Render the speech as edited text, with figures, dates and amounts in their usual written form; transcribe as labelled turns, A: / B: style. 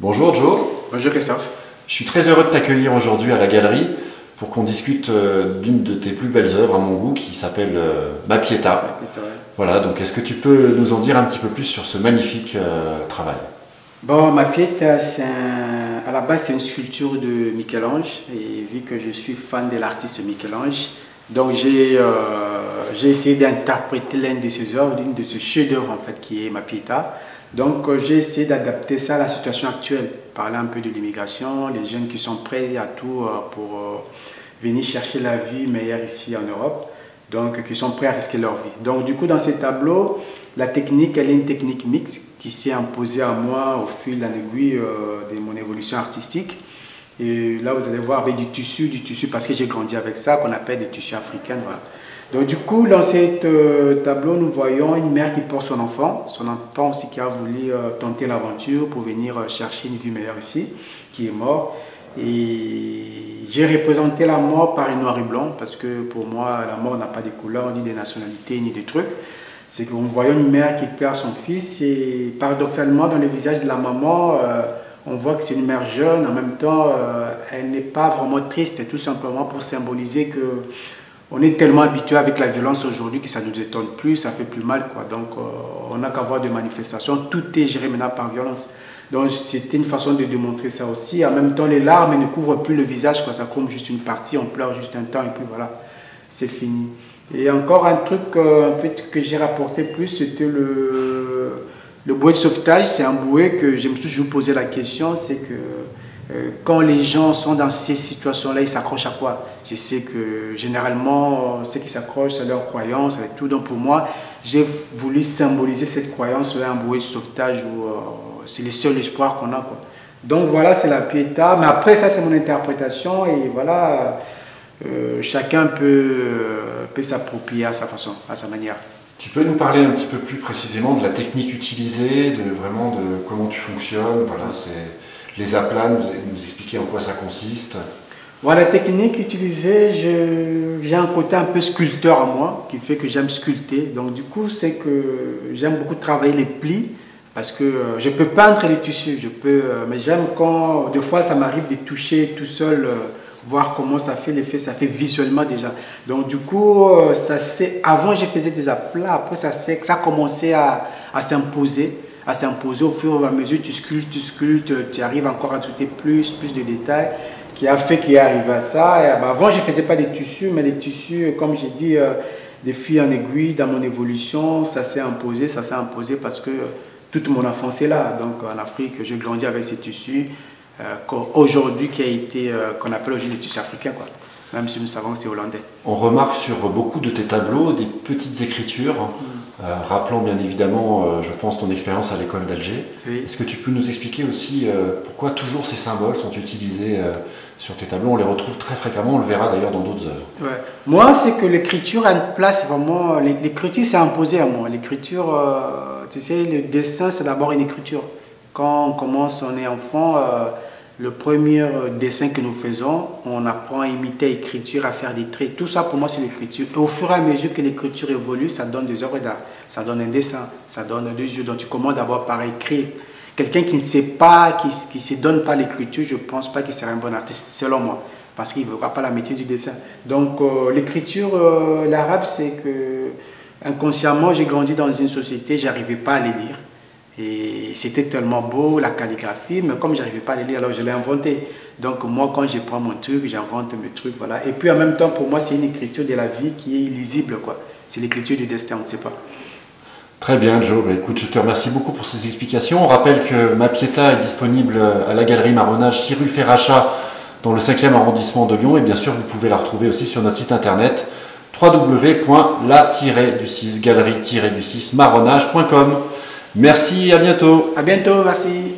A: Bonjour Joe,
B: Bonjour Christophe.
A: je suis très heureux de t'accueillir aujourd'hui à la galerie pour qu'on discute d'une de tes plus belles œuvres à mon goût qui s'appelle Ma Pietà. Voilà, donc est-ce que tu peux nous en dire un petit peu plus sur ce magnifique travail?
B: Bon, Ma Pietà, à la base, c'est une sculpture de Michel-Ange. Et vu que je suis fan de l'artiste Michel-Ange, donc j'ai essayé d'interpréter l'une de ses œuvres, l'une de ses chefs-d'œuvre en fait, qui est Ma Pietà. Donc j'ai essayé d'adapter ça à la situation actuelle, parler un peu de l'immigration, les jeunes qui sont prêts à tout pour venir chercher la vie meilleure ici en Europe, donc qui sont prêts à risquer leur vie. Donc du coup, dans ces tableaux, la technique, elle est une technique mixte qui s'est imposée à moi au fil d'un aiguille de mon évolution artistique. Et là, vous allez voir avec du tissu parce que j'ai grandi avec ça, qu'on appelle des tissus africains. Voilà. Donc du coup, dans cet tableau, nous voyons une mère qui porte son enfant aussi qui a voulu tenter l'aventure pour venir chercher une vie meilleure ici, qui est mort. Et j'ai représenté la mort par un noir et blanc, parce que pour moi, la mort n'a pas de couleur, ni de nationalité, ni de trucs. C'est qu'on voit une mère qui perd son fils et paradoxalement, dans le visage de la maman, on voit que c'est une mère jeune. En même temps, elle n'est pas vraiment triste, tout simplement pour symboliser que on est tellement habitué avec la violence aujourd'hui que ça ne nous étonne plus, ça fait plus mal, quoi. Donc, on n'a qu'à voir des manifestations, tout est géré maintenant par violence. Donc, c'était une façon de démontrer ça aussi. En même temps, les larmes ne couvrent plus le visage, quoi. Ça couvre juste une partie, on pleure juste un temps et puis voilà, c'est fini. Et encore un truc en fait, que j'ai rapporté plus, c'était le bouée de sauvetage. C'est un bouée que je me suis toujours posé la question, c'est que quand les gens sont dans ces situations-là, ils s'accrochent à quoi? Je sais que généralement, ceux qui s'accrochent à leur croyance, avec tout. Donc pour moi, j'ai voulu symboliser cette croyance là, un bouée de sauvetage où c'est le seul espoir qu'on a, quoi. Donc voilà, c'est la Pietà. Mais après, ça, c'est mon interprétation. Et voilà, chacun peut s'approprier à sa façon, à sa manière.
A: Tu peux nous parler un petit peu plus précisément de la technique utilisée, de comment tu fonctionnes, voilà, c'est les aplats, nous expliquer en quoi ça consiste.
B: Voilà, la technique utilisée, j'ai un côté un peu sculpteur à moi, qui fait que j'aime sculpter. Donc du coup, c'est que j'aime beaucoup travailler les plis, parce que je peux peindre les tissus, mais j'aime quand, des fois, ça m'arrive de toucher tout seul, voir comment ça fait l'effet, ça fait visuellement déjà. Donc du coup, avant je faisais des aplats, après ça a commencé à s'imposer. Au fur et à mesure, tu sculptes, tu arrives encore à ajouter plus de détails, qui a fait qu'il est arrivé à ça. Et, avant, je ne faisais pas des tissus, mais des tissus, comme j'ai dit, des fils en aiguille, dans mon évolution, ça s'est imposé parce que toute mon enfance est là. Donc en Afrique, j'ai grandi avec ces tissus, aujourd'hui qu'on appelle aujourd'hui les tissus africains, quoi. Même si nous savons que c'est hollandais.
A: On remarque sur beaucoup de tes tableaux des petites écritures, rappelant bien évidemment, je pense, ton expérience à l'école d'Alger.
B: Oui.
A: Est-ce que tu peux nous expliquer aussi pourquoi toujours ces symboles sont utilisés sur tes tableaux? On les retrouve très fréquemment, on le verra d'ailleurs dans d'autres œuvres.
B: Ouais. Moi, c'est que l'écriture a une place vraiment... L'écriture s'est imposée à moi. L'écriture, tu sais, le dessin, c'est d'abord une écriture. Quand on commence, on est enfant... le premier dessin que nous faisons, on apprend à imiter l'écriture, à faire des traits. Tout ça, pour moi, c'est l'écriture. Et au fur et à mesure que l'écriture évolue, ça donne des œuvres d'art. Ça donne un dessin, ça donne des yeux. Donc, tu commences d'abord par écrire. Quelqu'un qui ne sait pas, qui ne se donne pas l'écriture, je ne pense pas qu'il sera un bon artiste, selon moi. Parce qu'il ne verra pas la maîtrise du dessin. Donc, l'écriture, l'arabe, c'est que inconsciemment, j'ai grandi dans une société, je n'arrivais pas à les lire. Et c'était tellement beau, la calligraphie, mais comme je n'arrivais pas à les lire, alors je l'ai inventé. Donc moi, quand je prends mon truc, j'invente mes trucs, voilà. Et puis en même temps, pour moi, c'est une écriture de la vie qui est illisible, quoi. C'est l'écriture du destin, on ne sait pas.
A: Très bien, Joe. Bah, écoute, je te remercie beaucoup pour ces explications. On rappelle que Ma Pietà est disponible à la Galerie Marronnage, 6 rue Ferrachat, dans le 5e arrondissement de Lyon. Et bien sûr, vous pouvez la retrouver aussi sur notre site internet www.la-galerie-marronnage.com. Merci, à bientôt.
B: À bientôt, merci.